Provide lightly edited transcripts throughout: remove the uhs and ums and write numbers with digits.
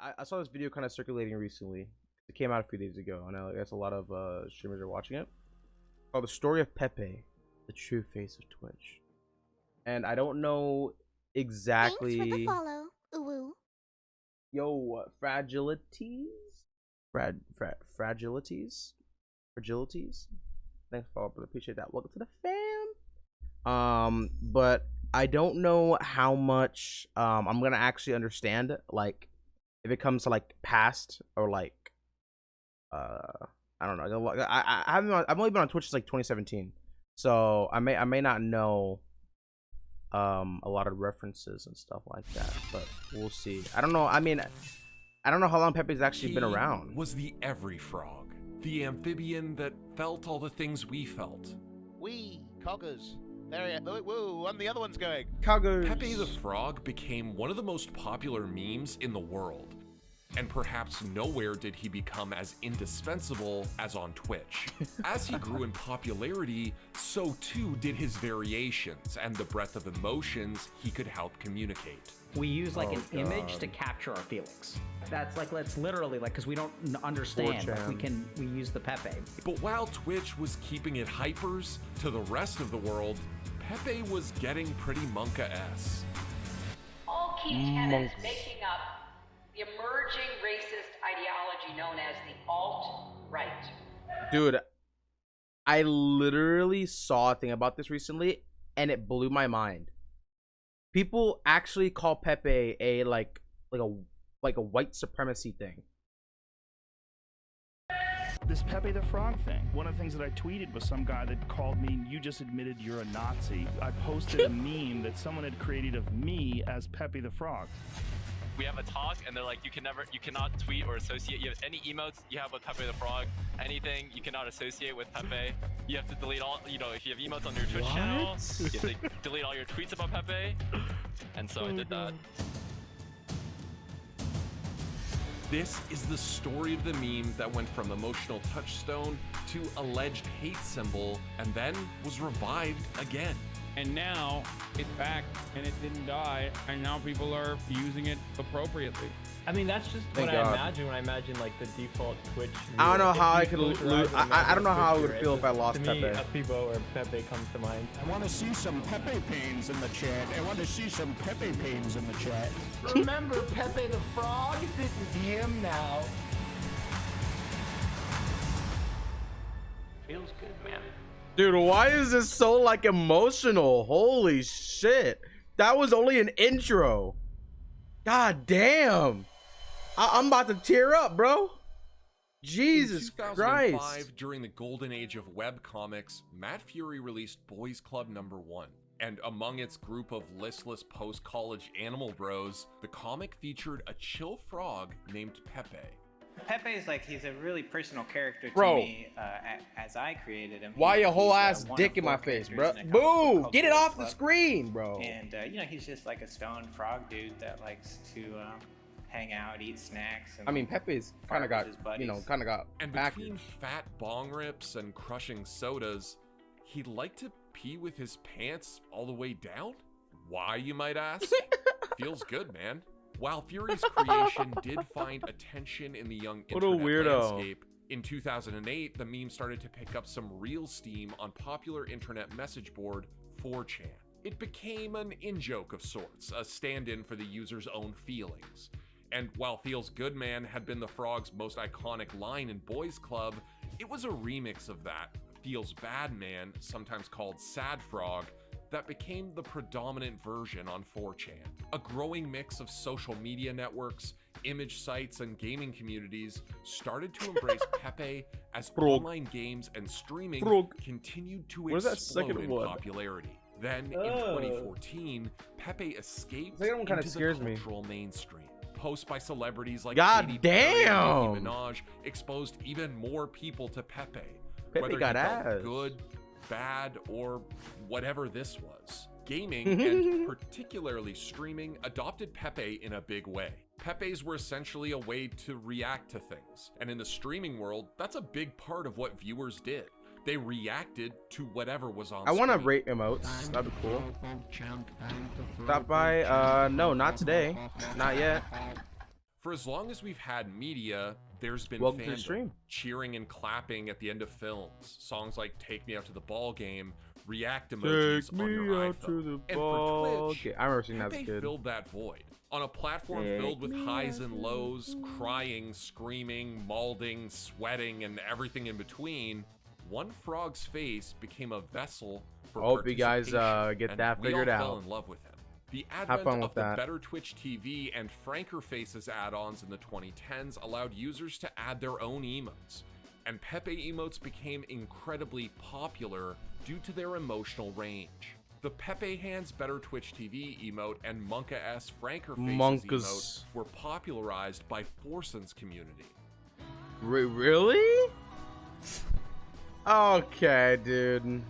I saw this video kind of circulating recently. It came out a few days ago, and I guess a lot of streamers are watching it. Called "The Story of Pepe, the True Face of Twitch." And I don't know exactly. Thanks for the follow. Ooh. Yo, fragilities. Fragilities. Thanks for follow, brother. Appreciate that. Welcome to the fam. But I don't know how much I'm gonna actually understand, like, if it comes to like past or like I don't know. I've only been on Twitch since like 2017, so I may not know a lot of references and stuff like that, but we'll see. I don't know. I mean, I don't know how long Pepe's actually been around. Was the every frog, the amphibian that felt all the things we felt. We coggers. There, whoa, and the other one's going. Coggers. Pepe the Frog became one of the most popular memes in the world. And perhaps nowhere did he become as indispensable as on Twitch. As he grew in popularity, so too did his variations and the breadth of emotions he could help communicate. We use like an image to capture our feelings. That's literally like, because we don't understand, like, we use the Pepe. But while Twitch was keeping it hypers to the rest of the world, Pepe was getting pretty monka-esque. All key tenets making up the emerging racist ideology known as the alt-right. Dude, I literally saw a thing about this recently, and it blew my mind. People actually call Pepe a like a white supremacy thing. This Pepe the Frog thing. One of the things that I tweeted was some guy that called me, "You just admitted you're a Nazi." I posted a meme that someone had created of me as Pepe the Frog. We have a talk, and they're like, you cannot tweet or associate. You have any emotes you have with Pepe the Frog, anything you cannot associate with Pepe. You have to delete all, if you have emotes on your Twitch channel, you have to delete all your tweets about Pepe. And so I did that. This is the story of the meme that went from emotional touchstone to alleged hate symbol and then was revived again. And now it's back and it didn't die, and now people are using it appropriately. I mean, that's just what I imagine when I imagine like the default Twitch. I don't know how I could lose. I don't know how I would feel if I lost Pepe. Pepe. A Peebo or Pepe comes to mind. I want to see some Pepe pains in the chat. I want to see some Pepe pains in the chat. Remember Pepe the Frog? This is him now. Feels good, man. Dude, why is this so like emotional? Holy shit. That was only an intro. God damn. I'm about to tear up, bro. Jesus In 2005, Christ. during the golden age of webcomics, Matt Fury released Boys Club #1. And among its group of listless post-college animal bros, the comic featured a chill frog named Pepe. Pepe is like, he's a really personal character to me as I created him. Why your whole ass dick in my face, bro? Boo! Get it off the screen, bro. And, he's just like a stone frog dude that likes to hang out, eat snacks. And I mean, Pepe's kind of got, And between fat bong rips and crushing sodas, he'd like to pee with his pants all the way down? Why, you might ask? Feels good, man. While Fury's creation did find attention in the young internet landscape, in 2008, the meme started to pick up some real steam on popular internet message board 4chan. It became an in-joke of sorts, a stand-in for the user's own feelings. And while Feels Good Man had been the frog's most iconic line in Boys Club, it was a remix of that, Feels Bad Man, sometimes called Sad Frog, that became the predominant version on 4chan. A growing mix of social media networks, image sites, and gaming communities started to embrace Pepe as online games and streaming continued to explode in popularity. Then, in 2014, Pepe escaped into the cultural mainstream. Posts by celebrities like Katy Perry and Nicki Minaj exposed even more people to Pepe. Whether he felt good, bad, or whatever this was. Gaming, and particularly streaming, adopted Pepe in a big way. Pepes were essentially a way to react to things, and in the streaming world, that's a big part of what viewers did. They reacted to whatever was on screen. I want to rate emotes. That'd be cool. Stop by. No, not today. Not yet. For as long as we've had media, there's been Welcome to the fandom, stream. cheering and clapping at the end of films, songs like "Take Me Out to the Ball Game," react emojis on your iPhone. And for Twitch, I remember seeing that as a Pepe kid. filled that void. On a platform filled with highs and lows, crying, screaming, mauling, sweating, and everything in between, one frog's face became a vessel for Hope you guys participation, get and that figured we all out. fell in love with him. The Have advent fun of with the that. Better Twitch TV and Franker Faces add-ons in the 2010s allowed users to add their own emotes, and Pepe emotes became incredibly popular due to their emotional range. The Pepe Hands Better Twitch TV emote and Monka S Franker Faces emote were popularized by Forson's community. Really? Okay, dude.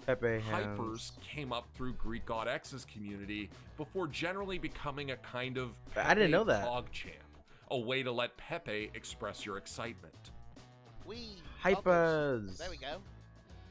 Pepe Hands. Hypers came up through Greek God X's community before generally becoming a kind of I didn't know Pepe that. PogChamp, a way to let Pepe express your excitement. Hypers. There we go.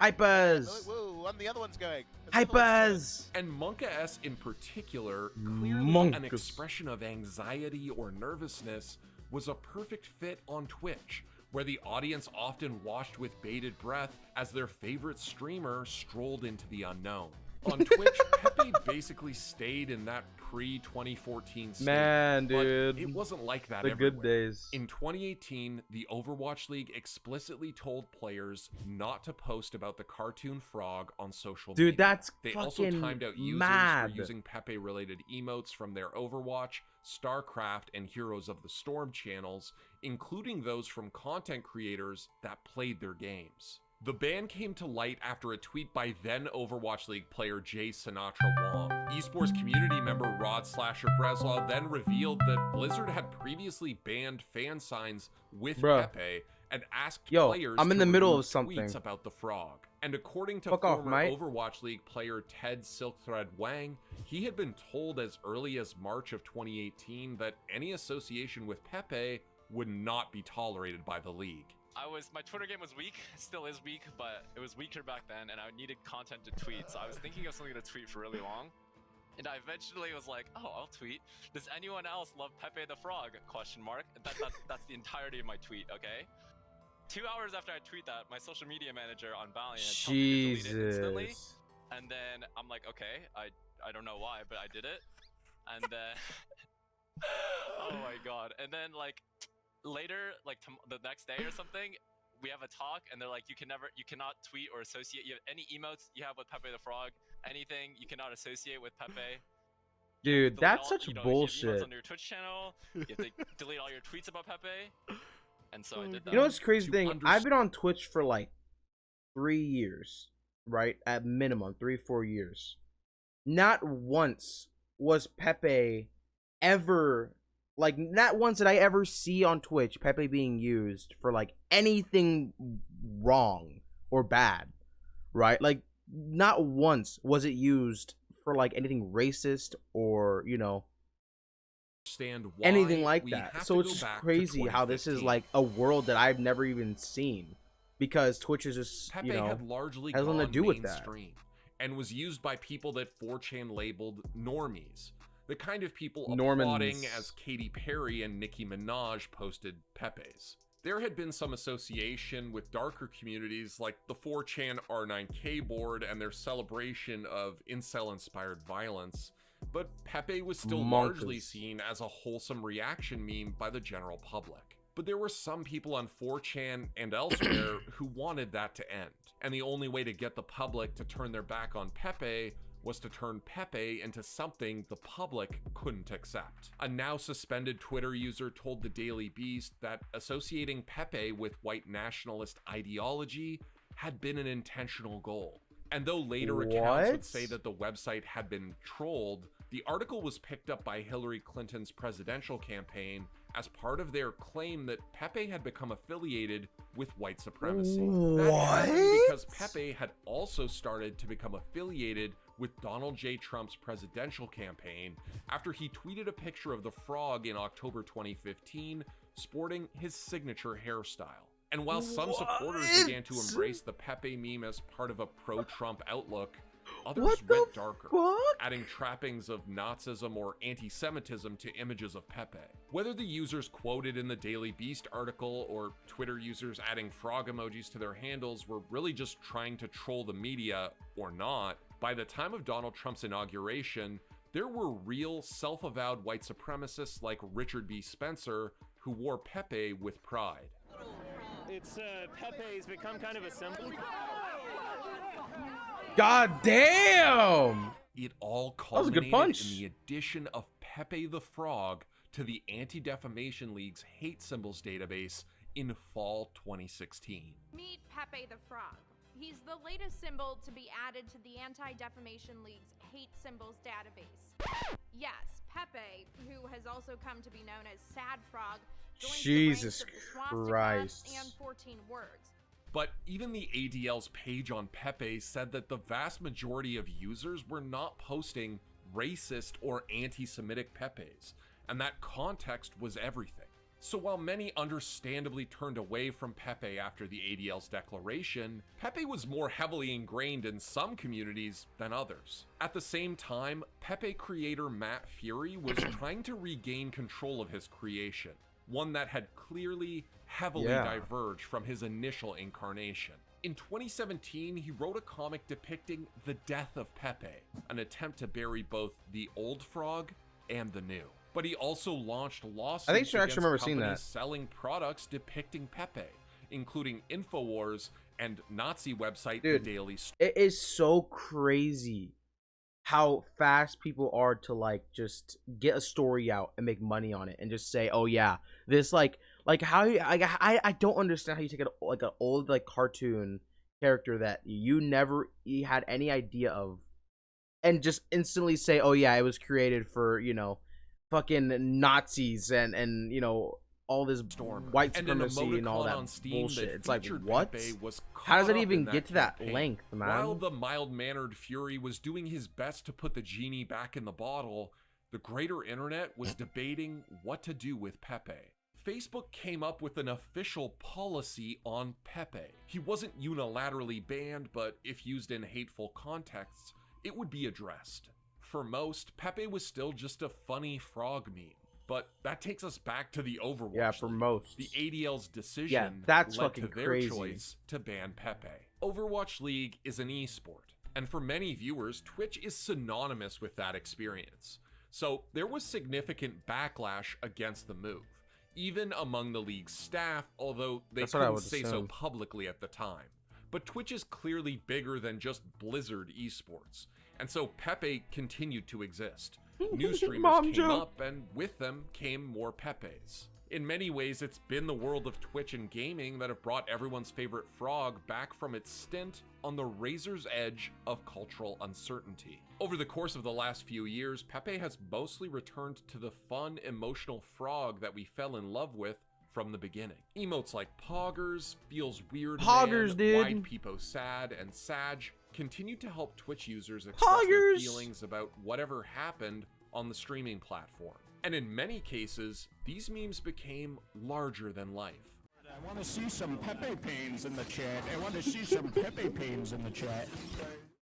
Hypers. Whoa, and the other one's going. Hypers. And Monka S in particular, clearly an Monkus. expression of anxiety or nervousness, was a perfect fit on Twitch, where the audience often watched with bated breath as their favorite streamer strolled into the unknown. On Twitch, Pepe basically stayed in that pre-2014 state. Man, but dude. it wasn't like that The everywhere. good days. In 2018, the Overwatch League explicitly told players not to post about the cartoon frog on social media. Dude, that's They also fucking timed out users mad. for using Pepe-related emotes from their Overwatch, StarCraft, and Heroes of the Storm channels, including those from content creators that played their games. The ban came to light after a tweet by then Overwatch League player Jay Sinatra Wong. Esports community member Rod Slasher Breslaw then revealed that Blizzard had previously banned fan signs with Bruh. Pepe and asked Yo, players I'm in to the middle remove of something. tweets about the frog. And according to Fuck off, former mate. Overwatch League player Ted Silkthread Wang, he had been told as early as March of 2018 that any association with Pepe would not be tolerated by the league. My Twitter game was weak, still is weak, but it was weaker back then, and I needed content to tweet, so I was thinking of something to tweet for really long. And I eventually was like, oh, I'll tweet. Does anyone else love Pepe the Frog? Question mark. That's the entirety of my tweet, okay? 2 hours after I tweet that, my social media manager on Valiant told me to delete it instantly. And then I'm like, okay, I don't know why, but I did it. And then, oh my god. And then like, later, like the next day or something, we have a talk, and they're like, you cannot tweet or associate. You have any emotes you have with Pepe the Frog, anything you cannot associate with Pepe. Dude, that's such If you have bullshit. emotes on your Twitch channel, you have to delete all your tweets about Pepe. And so I did that. You know what's the crazy thing? I've been on Twitch for like 3 years, right? At minimum, 3-4 years. Not once was Pepe ever, like, not once did I ever see on Twitch Pepe being used for like anything wrong or bad, right? Like, not once was it used for like anything racist or, you know, anything like that. So it's crazy how this is like a world that I've never even seen, because Twitch is just, Pepe you know, had largely has nothing to gone do with that. mainstream and was used by people that 4chan labeled normies. The kind of people Normans. applauding as Katy Perry and Nicki Minaj posted Pepe's. There had been some association with darker communities like the 4chan R9K board and their celebration of incel-inspired violence, but Pepe was still largely seen as a wholesome reaction meme by the general public. But there were some people on 4chan and elsewhere who wanted that to end, and the only way to get the public to turn their back on Pepe was to turn Pepe into something the public couldn't accept. A now suspended Twitter user told the Daily Beast that associating Pepe with white nationalist ideology had been an intentional goal. And though later accounts would say that the website had been trolled, the article was picked up by Hillary Clinton's presidential campaign as part of their claim that Pepe had become affiliated with white supremacy. That happened because Pepe had also started to become affiliated with Donald J. Trump's presidential campaign after he tweeted a picture of the frog in October 2015 sporting his signature hairstyle. And while some supporters began to embrace the Pepe meme as part of a pro-Trump outlook, others went darker, adding trappings of Nazism or anti-Semitism to images of Pepe. Whether the users quoted in the Daily Beast article or Twitter users adding frog emojis to their handles were really just trying to troll the media or not, by the time of Donald Trump's inauguration, there were real self-avowed white supremacists like Richard B. Spencer who wore Pepe with pride. It's Pepe's become kind of a symbol. God damn! It all That was a good culminated punch. in the addition of Pepe the Frog to the Anti-Defamation League's hate symbols database in fall 2016. Meet Pepe the Frog. He's the latest symbol to be added to the Anti-Defamation League's hate symbols database. Yes, Pepe, who has also come to be known as Sad Frog, joins Jesus the ranks of the swastika Christ. and 14 words. But even the ADL's page on Pepe said that the vast majority of users were not posting racist or anti-Semitic Pepes, and that context was everything. So while many understandably turned away from Pepe after the ADL's declaration, Pepe was more heavily ingrained in some communities than others. At the same time, Pepe creator Matt Fury was trying to regain control of his creation, one that had clearly heavily diverged from his initial incarnation. In 2017, he wrote a comic depicting the death of Pepe, an attempt to bury both the old frog and the new. But he also launched lawsuits I actually against remember seeing companies that. selling products depicting Pepe, including InfoWars and Nazi website Dude, The Daily Star. It is so crazy how fast people are to like just get a story out and make money on it and just say, oh yeah, this like how you, I don't understand how you take an old like cartoon character that you never had any idea of and just instantly say, oh yeah, it was created for, you know, fucking Nazis and you know, all this white supremacy and all that on Steam bullshit. that It's like, featured what? Pepe was How does caught it up even in get to that campaign. length, man? While the mild-mannered Fury was doing his best to put the genie back in the bottle, the greater internet was debating what to do with Pepe. Facebook came up with an official policy on Pepe. He wasn't unilaterally banned, but if used in hateful contexts, it would be addressed. For most, Pepe was still just a funny frog meme. But that takes us back to the Overwatch. Yeah, for League. most. The ADL's decision that's led fucking to their crazy. choice to ban Pepe. Overwatch League is an esport, and for many viewers, Twitch is synonymous with that experience. So there was significant backlash against the move, even among the league's staff, although they That's what I couldn't would say so assume. publicly at the time. But Twitch is clearly bigger than just Blizzard esports, and so Pepe continued to exist. New streamers Mom came joke. up, and with them came more Pepes. In many ways, it's been the world of Twitch and gaming that have brought everyone's favorite frog back from its stint on the razor's edge of cultural uncertainty. Over the course of the last few years, Pepe has mostly returned to the fun, emotional frog that we fell in love with from the beginning. Emotes like Poggers, Feels Weird Poggers, Man, dude. Wide Peepo Sad, and Sag continue to help Twitch users express their Poggers. feelings about whatever happened on the streaming platform. And in many cases, these memes became larger than life. I want to see some Pepe pains in the chat. I want to see some Pepe pains in the chat.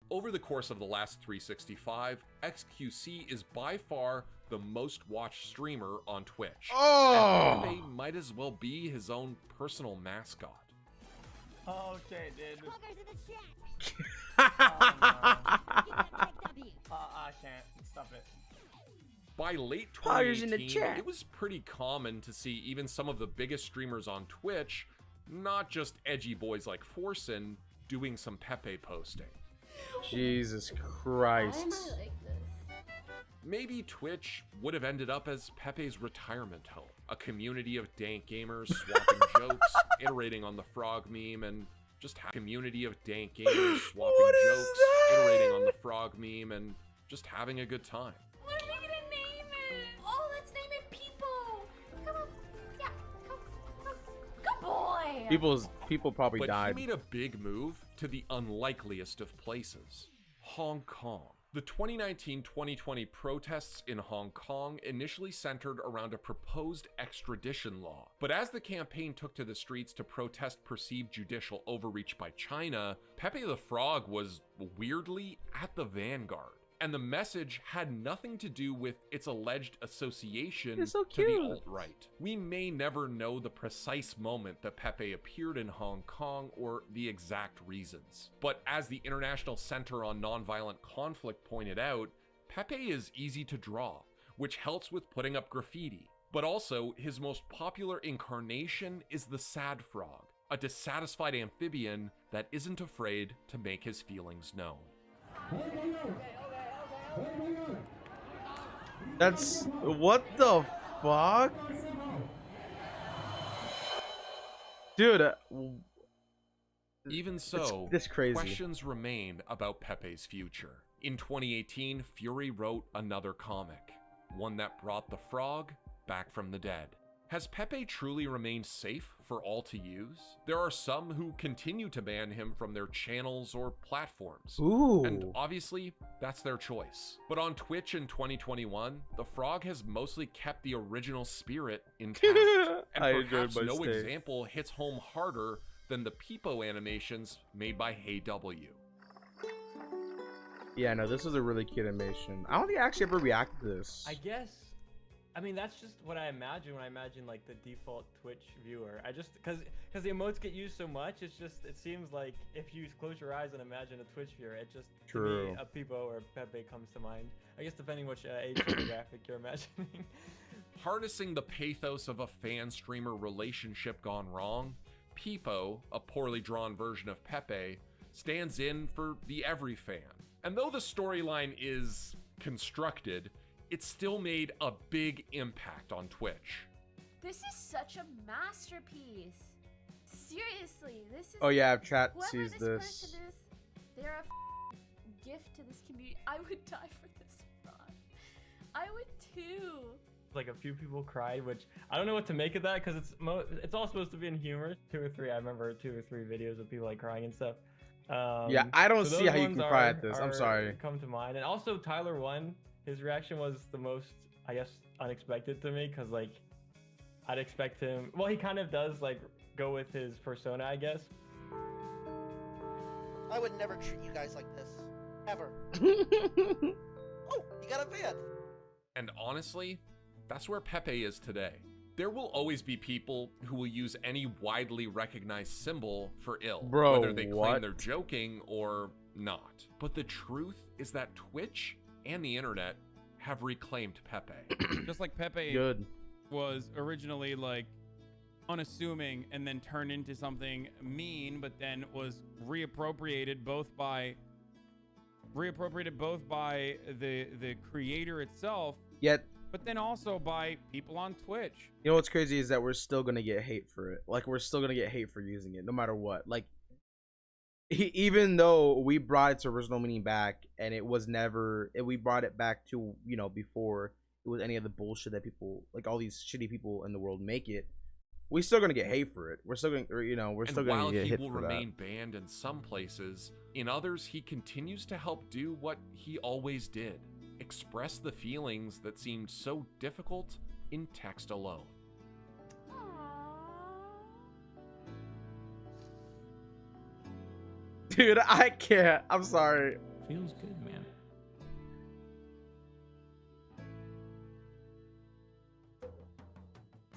Over the course of the last 365, XQC is by far the most watched streamer on Twitch. Oh! And Pepe might as well be his own personal mascot. Okay, dude. I can't. Stop it. By late Poggers in the 2018, chat. it was pretty common to see even some of the biggest streamers on Twitch, not just edgy boys like Forsen, doing some Pepe posting. Jesus Christ. Maybe Twitch would have ended up as Pepe's retirement home, a community of dank gamers swapping jokes, iterating on the frog meme, and just a community of dank gamers swapping jokes, iterating on the frog meme, and just having a good time. What are we gonna name it? Oh, let's name it People. Come on. Yeah, come. Good boy. People probably But died. he made a big move to the unlikeliest of places, Hong Kong. The 2019-2020 protests in Hong Kong initially centered around a proposed extradition law. But as the campaign took to the streets to protest perceived judicial overreach by China, Pepe the Frog was weirdly at the vanguard. And the message had nothing to do with its alleged association to the alt-right. We may never know the precise moment that Pepe appeared in Hong Kong or the exact reasons. But as the International Center on Nonviolent Conflict pointed out, Pepe is easy to draw, which helps with putting up graffiti. But also, his most popular incarnation is the sad frog, a dissatisfied amphibian that isn't afraid to make his feelings known. That's what the fuck, dude. Even so, this crazy. Questions remain about Pepe's future. In 2018, Fury wrote another comic, one that brought the frog back from the dead. Has Pepe truly remained safe for all to use? There are some who continue to ban him from their channels or platforms. Ooh. And obviously, that's their choice. But on Twitch in 2021, the frog has mostly kept the original spirit intact. And perhaps no example hits home harder than the Pepe animations made by HeyW. Yeah, no, this is a really cute animation. I don't think I actually ever reacted to this. I guess, I mean, that's just what I imagine when I imagine like the default Twitch viewer. I just, because the emotes get used so much, it's just, it seems like if you close your eyes and imagine a Twitch viewer, it just, to me, a Pepe or Pepe comes to mind. I guess depending which age demographic you're imagining. Harnessing the pathos of a fan-streamer relationship gone wrong, Pepe, a poorly drawn version of Pepe, stands in for the every fan. And though the storyline is constructed, it still made a big impact on Twitch. This is such a masterpiece. Seriously, this is. Oh yeah, chat whoever sees this. this. Person is, they're a gift to this community. I would die for this frog. I would too. Like a few people cried, which I don't know what to make of that because it's all supposed to be in humor. 2 or 3, I remember 2 or 3 videos of people like crying and stuff. Yeah, I don't see how you can cry at this. I'm sorry. Come to mind, and also Tyler 1, his reaction was the most, I guess, unexpected to me because like I'd expect him. Well, he kind of does like go with his persona, I guess. I would never treat you guys like this, ever. Oh, you got a vid. And honestly, that's where Pepe is today. There will always be people who will use any widely recognized symbol for ill, whether they claim they're joking or not. But the truth is that Twitch and the internet have reclaimed Pepe. Just like Pepe was originally like unassuming and then turned into something mean, but then was reappropriated both by the creator itself. Yet, but then also by people on Twitch. You know what's crazy is that we're still gonna get hate for it. Like, we're still gonna get hate for using it, no matter what. Like, even though we brought its original meaning back, and it was never, we brought it back to, you know, before it was any of the bullshit that people, like all these shitty people in the world make it, we're still gonna get hate for it. We're still gonna, you know, we're still gonna get hit for that. While he will remain banned in some places, in others he continues to help do what he always did. Express the feelings that seemed so difficult in text alone. Dude, I can't. I'm sorry. Feels good, man.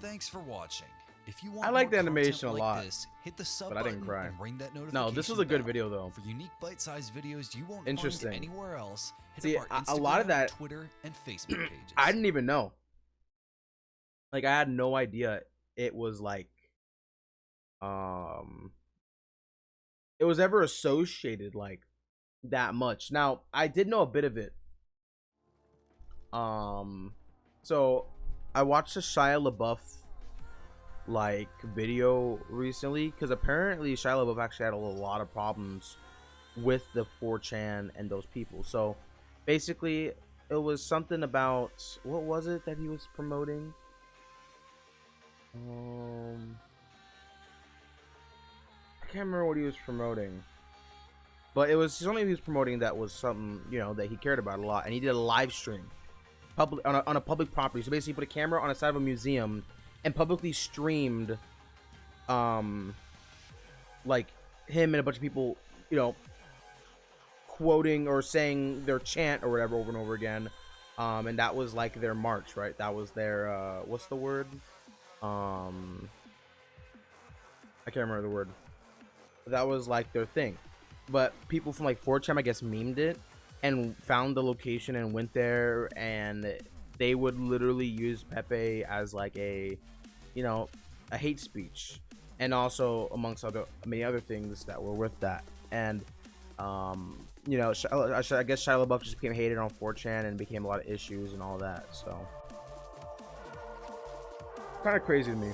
Thanks for watching. If you want I like the more animation a content lot, like this, hit the sub but I didn't button cry. and ring that notification No, this was a good bell. video though. For unique bite-sized videos you won't Interesting. find anywhere else, hit See, up our a lot of Instagram, that, Twitter, and Facebook pages. I didn't even know. Like, I had no idea it was like, it was ever associated like that much. Now, I did know a bit of it. So I watched a Shia LaBeouf like video recently because apparently Shia LaBeouf actually had a lot of problems with the 4chan and those people. So basically it was something about, what was it that he was promoting? I can't remember what he was promoting. But it was something he was promoting that was something, you know, that he cared about a lot. And he did a live stream public on a public property. So basically he put a camera on the side of a museum and publicly streamed like him and a bunch of people, you know, quoting or saying their chant or whatever over and over again. And that was like their march, right? That was their what's the word? I can't remember the word. That was like their thing. But people from like 4chan, I guess, memed it and found the location and went there, and they would literally use Pepe as like a, you know, a hate speech, and also amongst many other things that were with that. And you know, I guess Shia LaBeouf just became hated on 4chan and became a lot of issues and all that. So kind of crazy to me.